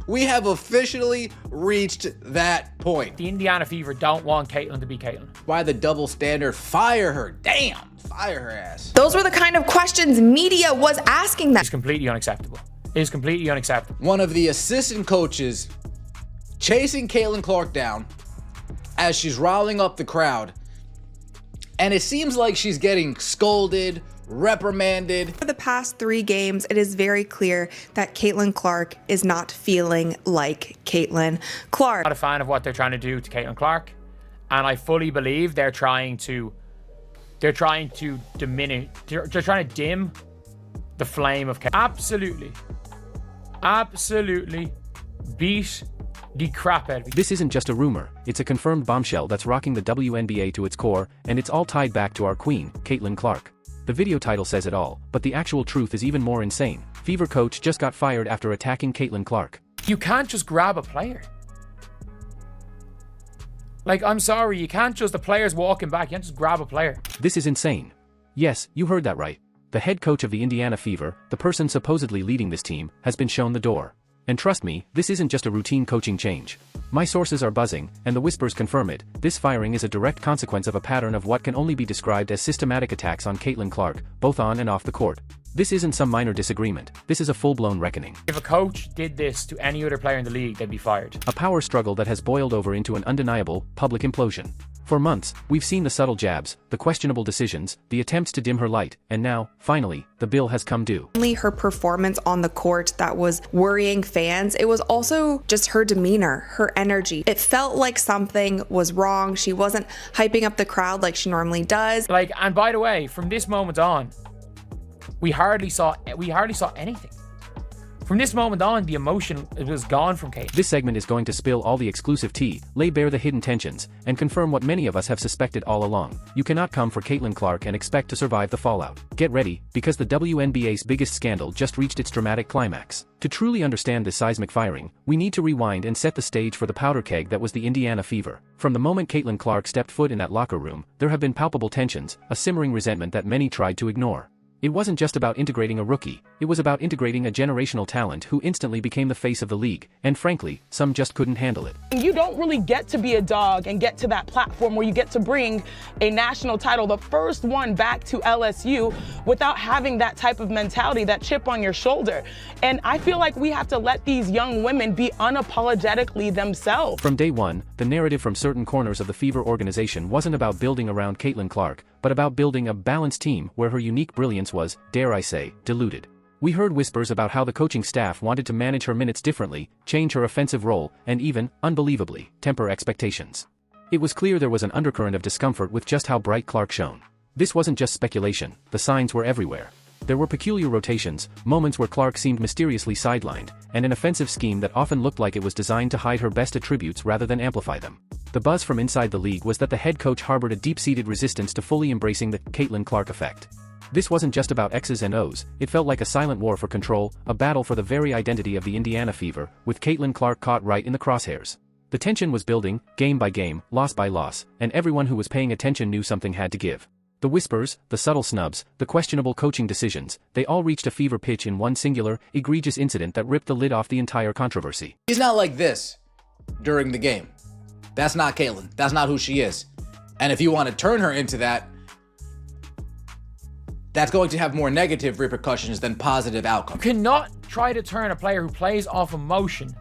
We have officially reached that point. The Indiana Fever don't want Caitlyn to be Caitlyn. Why the double standard? Fire her. Damn. Fire her ass. Those were the kind of questions media was asking them. It's completely unacceptable. It is completely unacceptable. One of the assistant coaches chasing Caitlin Clark down as she's riling up the crowd. And it seems like she's getting scolded, reprimanded. For the past 3 games, it is very clear that Caitlin Clark is not feeling like Caitlin Clark. I'm not a fan of what they're trying to do to Caitlin Clark, and I fully believe they're trying to diminish, they're trying to dim the flame of Caitlin. Absolutely beat the crap out of it. This isn't just a rumor, it's a confirmed bombshell that's rocking the WNBA to its core, and it's all tied back to our queen, Caitlin Clark. The video title says it all, but the actual truth is even more insane. Fever coach just got fired after attacking Caitlin Clark. You can't just grab a player. Like, I'm sorry, you can't just, the player's walking back, you can't just grab a player. This is insane. Yes, you heard that right. The head coach of the Indiana Fever, the person supposedly leading this team, has been shown the door. And trust me, this isn't just a routine coaching change. My sources are buzzing, and the whispers confirm it. This firing is a direct consequence of a pattern of what can only be described as systematic attacks on Caitlin Clark, both on and off the court. This isn't some minor disagreement, this is a full-blown reckoning. If a coach did this to any other player in the league, they'd be fired. A power struggle that has boiled over into an undeniable, public implosion. For months, we've seen the subtle jabs, the questionable decisions, the attempts to dim her light, and now, finally, the bill has come due. Only her performance on the court that was worrying fans, it was also just her demeanor, her energy. It felt like something was wrong. She wasn't hyping up the crowd like she normally does. Like, and by the way, from this moment on, we hardly saw anything. From this moment on, the emotion was gone from Kate. This segment is going to spill all the exclusive tea, lay bare the hidden tensions, and confirm what many of us have suspected all along. You cannot come for Caitlin Clark and expect to survive the fallout. Get ready, because the WNBA's biggest scandal just reached its dramatic climax. To truly understand this seismic firing, we need to rewind and set the stage for the powder keg that was the Indiana Fever. From the moment Caitlin Clark stepped foot in that locker room, there have been palpable tensions, a simmering resentment that many tried to ignore. It wasn't just about integrating a rookie, it was about integrating a generational talent who instantly became the face of the league, and frankly, some just couldn't handle it. You don't really get to be a dog and get to that platform where you get to bring a national title, the first one back to LSU, without having that type of mentality, that chip on your shoulder. And I feel like we have to let these young women be unapologetically themselves. From day one, the narrative from certain corners of the Fever organization wasn't about building around Caitlin Clark, but about building a balanced team where her unique brilliance was, dare I say, diluted. We heard whispers about how the coaching staff wanted to manage her minutes differently, change her offensive role, and even, unbelievably, temper expectations. It was clear there was an undercurrent of discomfort with just how bright Clark shone. This wasn't just speculation, the signs were everywhere. There were peculiar rotations, moments where Clark seemed mysteriously sidelined, and an offensive scheme that often looked like it was designed to hide her best attributes rather than amplify them. The buzz from inside the league was that the head coach harbored a deep-seated resistance to fully embracing the Caitlin Clark effect. This wasn't just about X's and O's, it felt like a silent war for control, a battle for the very identity of the Indiana Fever, with Caitlin Clark caught right in the crosshairs. The tension was building, game by game, loss by loss, and everyone who was paying attention knew something had to give. The whispers, the subtle snubs, the questionable coaching decisions, they all reached a fever pitch in one singular, egregious incident that ripped the lid off the entire controversy. She's not like this during the game. That's not Caitlin. That's not who she is. And if you want to turn her into that, that's going to have more negative repercussions than positive outcomes. You cannot try to turn a player who plays off emotion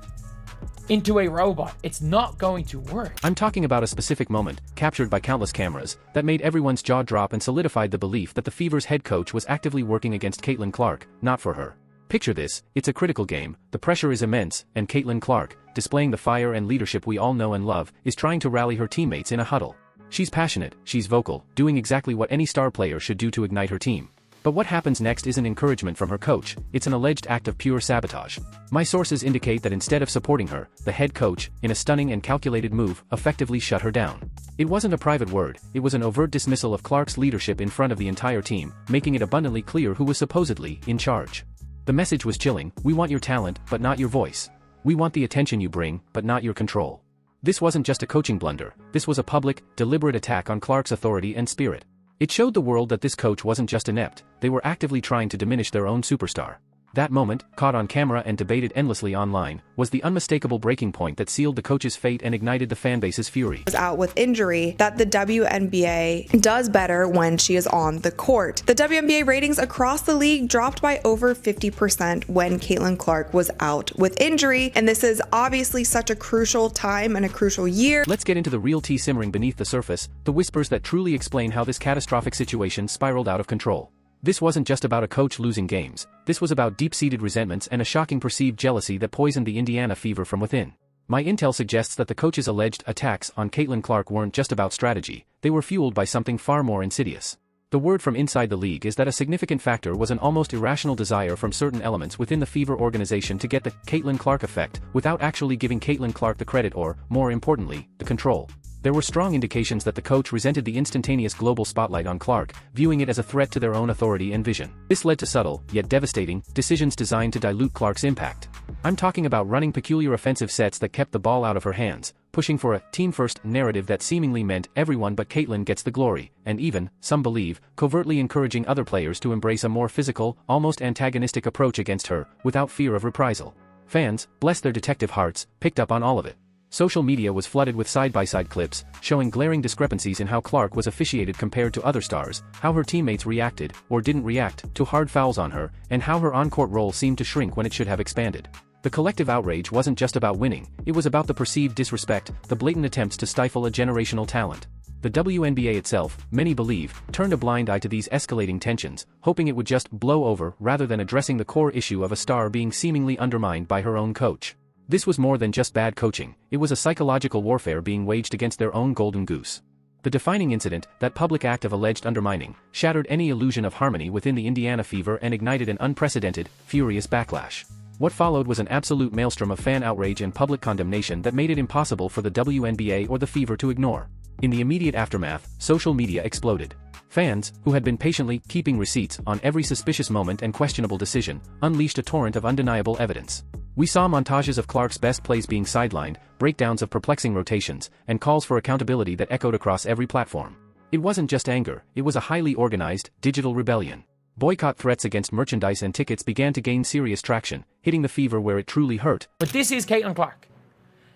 into a robot. It's not going to work. I'm talking about a specific moment, captured by countless cameras, that made everyone's jaw drop and solidified the belief that the Fever's head coach was actively working against Caitlin Clark, not for her. Picture this, it's a critical game, the pressure is immense, and Caitlin Clark, displaying the fire and leadership we all know and love, is trying to rally her teammates in a huddle. She's passionate, she's vocal, doing exactly what any star player should do to ignite her team. But what happens next isn't encouragement from her coach, it's an alleged act of pure sabotage. My sources indicate that instead of supporting her, the head coach, in a stunning and calculated move, effectively shut her down. It wasn't a private word, it was an overt dismissal of Clark's leadership in front of the entire team, making it abundantly clear who was supposedly in charge. The message was chilling: we want your talent, but not your voice. We want the attention you bring, but not your control. This wasn't just a coaching blunder, this was a public, deliberate attack on Clark's authority and spirit. It showed the world that this coach wasn't just inept, they were actively trying to diminish their own superstar. That moment, caught on camera and debated endlessly online, was the unmistakable breaking point that sealed the coach's fate and ignited the fanbase's fury. Was out with injury that the WNBA does better when she is on the court. The WNBA ratings across the league dropped by over 50% when Caitlin Clark was out with injury, and this is obviously such a crucial time and a crucial year. Let's get into the real tea simmering beneath the surface, the whispers that truly explain how this catastrophic situation spiraled out of control. This wasn't just about a coach losing games, this was about deep-seated resentments and a shocking perceived jealousy that poisoned the Indiana Fever from within. My intel suggests that the coach's alleged attacks on Caitlin Clark weren't just about strategy, they were fueled by something far more insidious. The word from inside the league is that a significant factor was an almost irrational desire from certain elements within the Fever organization to get the Caitlin Clark effect without actually giving Caitlin Clark the credit or, more importantly, the control. There were strong indications that the coach resented the instantaneous global spotlight on Clark, viewing it as a threat to their own authority and vision. This led to subtle, yet devastating, decisions designed to dilute Clark's impact. I'm talking about running peculiar offensive sets that kept the ball out of her hands, pushing for a team-first narrative that seemingly meant everyone but Caitlin gets the glory, and even, some believe, covertly encouraging other players to embrace a more physical, almost antagonistic approach against her, without fear of reprisal. Fans, bless their detective hearts, picked up on all of it. Social media was flooded with side-by-side clips, showing glaring discrepancies in how Clark was officiated compared to other stars, how her teammates reacted, or didn't react, to hard fouls on her, and how her on-court role seemed to shrink when it should have expanded. The collective outrage wasn't just about winning, it was about the perceived disrespect, the blatant attempts to stifle a generational talent. The WNBA itself, many believe, turned a blind eye to these escalating tensions, hoping it would just blow over rather than addressing the core issue of a star being seemingly undermined by her own coach. This was more than just bad coaching, it was a psychological warfare being waged against their own golden goose. The defining incident, that public act of alleged undermining, shattered any illusion of harmony within the Indiana Fever and ignited an unprecedented, furious backlash. What followed was an absolute maelstrom of fan outrage and public condemnation that made it impossible for the WNBA or the Fever to ignore. In the immediate aftermath, social media exploded. Fans, who had been patiently keeping receipts on every suspicious moment and questionable decision, unleashed a torrent of undeniable evidence. We saw montages of Clark's best plays being sidelined, breakdowns of perplexing rotations, and calls for accountability that echoed across every platform. It wasn't just anger, it was a highly organized, digital rebellion. Boycott threats against merchandise and tickets began to gain serious traction, hitting the Fever where it truly hurt. But this is Caitlin Clark.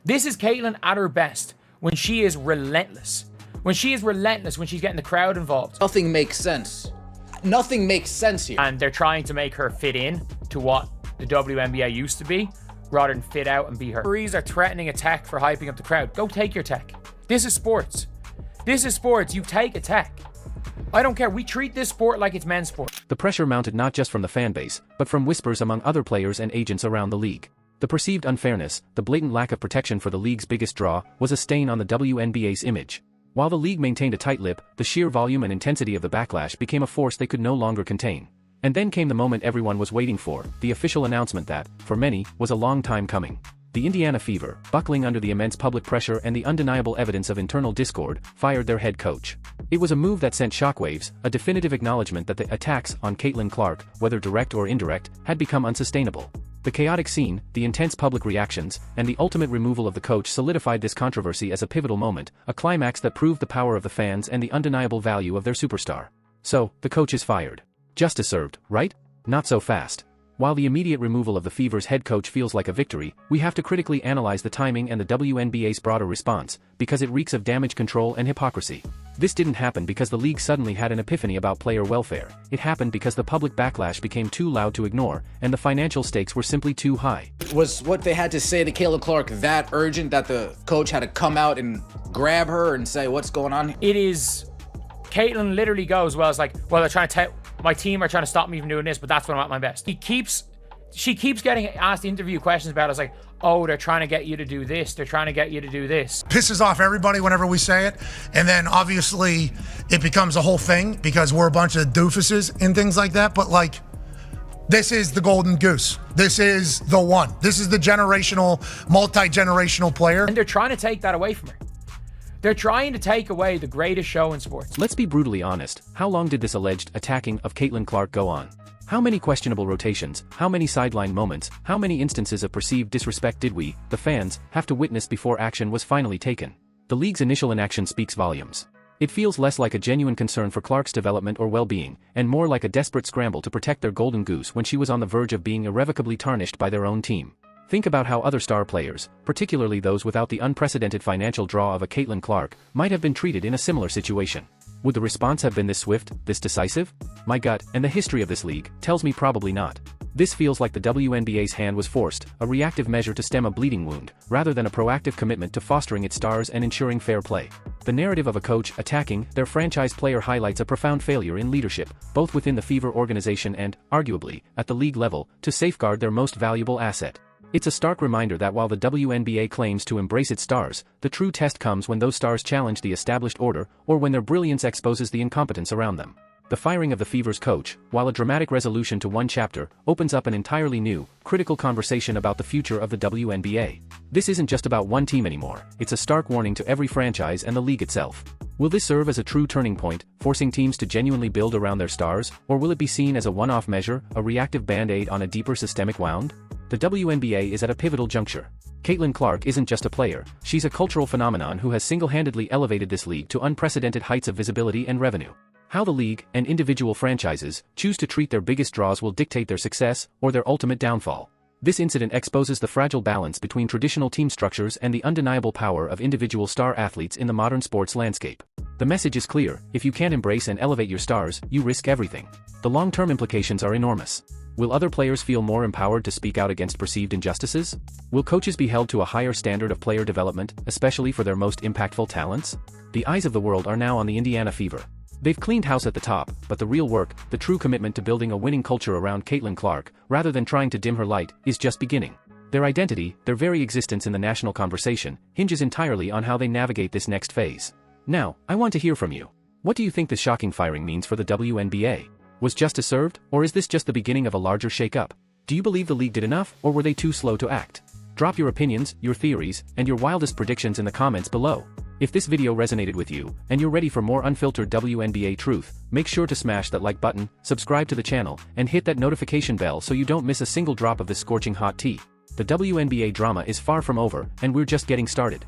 This is Caitlin at her best, when she is relentless. When she is relentless, when she's getting the crowd involved. Nothing makes sense. Nothing makes sense here. And they're trying to make her fit in to what the WNBA used to be, rather than fit out and be her. Referees are threatening a tech for hyping up the crowd. Go take your tech. This is sports. This is sports. You take a tech. I don't care. We treat this sport like it's men's sport. The pressure mounted not just from the fanbase, but from whispers among other players and agents around the league. The perceived unfairness, the blatant lack of protection for the league's biggest draw, was a stain on the WNBA's image. While the league maintained a tight lip, the sheer volume and intensity of the backlash became a force they could no longer contain. And then came the moment everyone was waiting for, the official announcement that, for many, was a long time coming. The Indiana Fever, buckling under the immense public pressure and the undeniable evidence of internal discord, fired their head coach. It was a move that sent shockwaves, a definitive acknowledgement that the attacks on Caitlin Clark, whether direct or indirect, had become unsustainable. The chaotic scene, the intense public reactions, and the ultimate removal of the coach solidified this controversy as a pivotal moment, a climax that proved the power of the fans and the undeniable value of their superstar. So, the coach is fired. Justice served, right? Not so fast. While the immediate removal of the Fever's head coach feels like a victory, we have to critically analyze the timing and the WNBA's broader response, because it reeks of damage control and hypocrisy. This didn't happen because the league suddenly had an epiphany about player welfare. It happened because the public backlash became too loud to ignore, and the financial stakes were simply too high. Was what they had to say to Caitlin Clark that urgent that the coach had to come out and grab her and say, what's going on? It is... Caitlin literally goes, well, it's like, well, they're trying to tell... My team are trying to stop me from doing this, but that's when I'm at my best. She keeps getting asked interview questions about it. It's like, oh, they're trying to get you to do this. They're trying to get you to do this. Pisses off everybody whenever we say it. And then obviously it becomes a whole thing because we're a bunch of doofuses and things like that. But like, this is the golden goose. This is the one. This is the generational, multi-generational player. And they're trying to take that away from her. They're trying to take away the greatest show in sports. Let's be brutally honest, how long did this alleged attacking of Caitlin Clark go on? How many questionable rotations, how many sideline moments, how many instances of perceived disrespect did we, the fans, have to witness before action was finally taken? The league's initial inaction speaks volumes. It feels less like a genuine concern for Clark's development or well-being, and more like a desperate scramble to protect their golden goose when she was on the verge of being irrevocably tarnished by their own team. Think about how other star players, particularly those without the unprecedented financial draw of a Caitlin Clark, might have been treated in a similar situation. Would the response have been this swift, this decisive? My gut, and the history of this league, tells me probably not. This feels like the WNBA's hand was forced, a reactive measure to stem a bleeding wound, rather than a proactive commitment to fostering its stars and ensuring fair play. The narrative of a coach attacking their franchise player highlights a profound failure in leadership, both within the Fever organization and, arguably, at the league level, to safeguard their most valuable asset. It's a stark reminder that while the WNBA claims to embrace its stars, the true test comes when those stars challenge the established order or when their brilliance exposes the incompetence around them. The firing of the Fever's coach, while a dramatic resolution to one chapter, opens up an entirely new, critical conversation about the future of the WNBA. This isn't just about one team anymore, it's a stark warning to every franchise and the league itself. Will this serve as a true turning point, forcing teams to genuinely build around their stars, or will it be seen as a one-off measure, a reactive band-aid on a deeper systemic wound? The WNBA is at a pivotal juncture. Caitlin Clark isn't just a player, she's a cultural phenomenon who has single-handedly elevated this league to unprecedented heights of visibility and revenue. How the league, and individual franchises, choose to treat their biggest draws will dictate their success, or their ultimate downfall. This incident exposes the fragile balance between traditional team structures and the undeniable power of individual star athletes in the modern sports landscape. The message is clear: if you can't embrace and elevate your stars, you risk everything. The long-term implications are enormous. Will other players feel more empowered to speak out against perceived injustices? Will coaches be held to a higher standard of player development, especially for their most impactful talents? The eyes of the world are now on the Indiana Fever. They've cleaned house at the top, but the real work, the true commitment to building a winning culture around Caitlin Clark, rather than trying to dim her light, is just beginning. Their identity, their very existence in the national conversation, hinges entirely on how they navigate this next phase. Now, I want to hear from you. What do you think this shocking firing means for the WNBA? Was justice served, or is this just the beginning of a larger shake-up? Do you believe the league did enough, or were they too slow to act? Drop your opinions, your theories, and your wildest predictions in the comments below. If this video resonated with you, and you're ready for more unfiltered WNBA truth, make sure to smash that like button, subscribe to the channel, and hit that notification bell so you don't miss a single drop of this scorching hot tea. The WNBA drama is far from over, and we're just getting started.